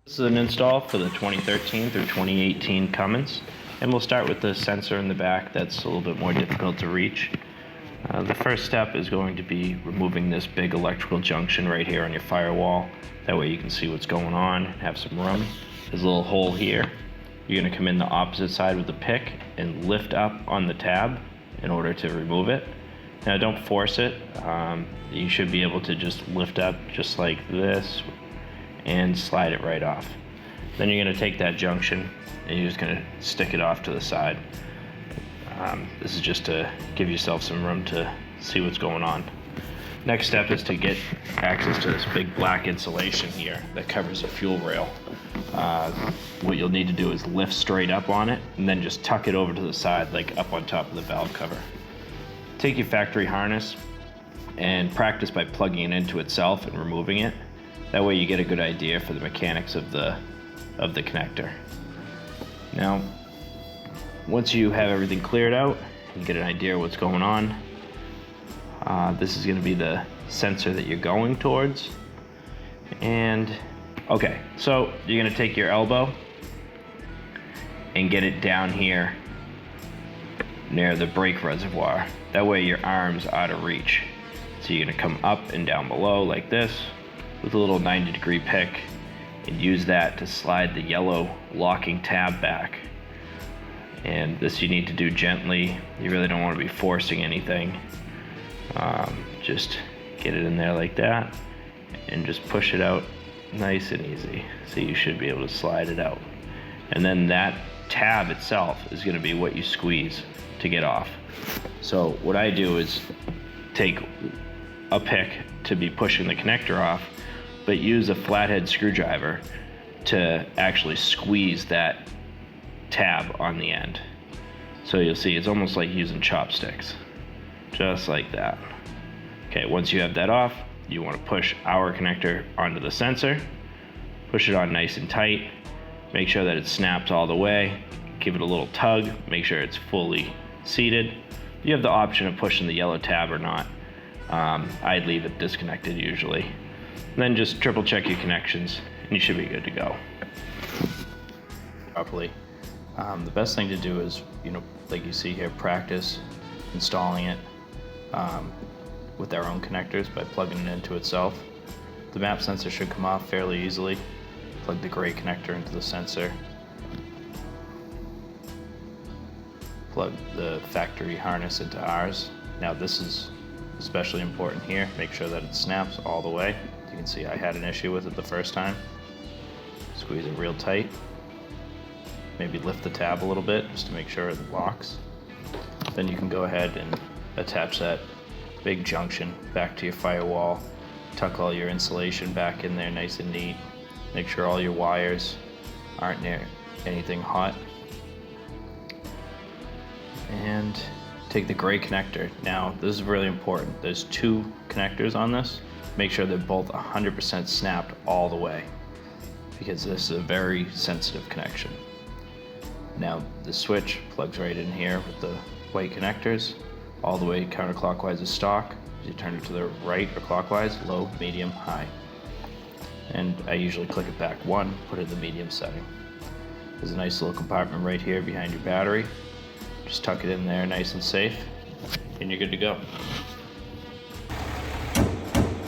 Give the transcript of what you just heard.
This is an install for the 2013 through 2018 Cummins, and we'll start with the sensor in the back that's a little bit more difficult to reach. The first step is going to be removing this big electrical junction right here on your firewall. That way you can see what's going on, have some room. There's a little hole here. You're going to come in the opposite side with the pick and lift up on the tab in order to remove it. Now don't force it. You should be able to just lift up just like this and slide it right off. Then you're going to take that junction and you're just going to stick it off to the side. This is just to give yourself some room to see what's going on. Next step is to get access to this big black insulation here that covers the fuel rail. What you'll need to do is lift straight up on it and then just tuck it over to the side, like up on top of the valve cover. Take your factory harness and practice by plugging it into itself and removing it. That way you get a good idea for the mechanics of the connector. Now, once you have everything cleared out and get an idea of what's going on, this is going to be the sensor that you're going towards. And okay, so you're going to take your elbow and get it down here near the brake reservoir. That way your arm's out of reach. So you're going to come up and down below like this with a little 90-degree pick and use that to slide the yellow locking tab back. And this you need to do gently. You really don't want to be forcing anything. Just get it in there like that and just push it out nice and easy. So you should be able to slide it out. And then that tab itself is going to be what you squeeze to get off. So what I do is take a pick to be pushing the connector off, but use a flathead screwdriver to actually squeeze that tab on the end. So you'll see it's almost like using chopsticks, just like that. Okay, once you have that off, you want to push our connector onto the sensor, push it on nice and tight, make sure that it snaps all the way, give it a little tug, make sure it's fully seated. You have the option of pushing the yellow tab or not. I'd leave it disconnected usually. And then just triple check your connections and you should be good to go. Properly. The best thing to do is, like you see here, practice installing it with our own connectors by plugging it into itself. The map sensor should come off fairly easily. Plug the gray connector into the sensor. Plug the factory harness into ours. Now this is especially important here. Make sure that it snaps all the way. You can see I had an issue with it the first time. Squeeze it real tight. Maybe lift the tab a little bit just to make sure it locks. Then you can go ahead and attach that big junction back to your firewall. Tuck all your insulation back in there nice and neat. Make sure all your wires aren't near anything hot. And take the gray connector. Now, this is really important. There's two connectors on this. Make sure they're both 100% snapped all the way, because this is a very sensitive connection. Now, the switch plugs right in here with the white connectors, all the way counterclockwise is stock. You turn it to the right or clockwise, low, medium, high. And I usually click it back one, put it in the medium setting. There's a nice little compartment right here behind your battery. Just tuck it in there nice and safe, and you're good to go.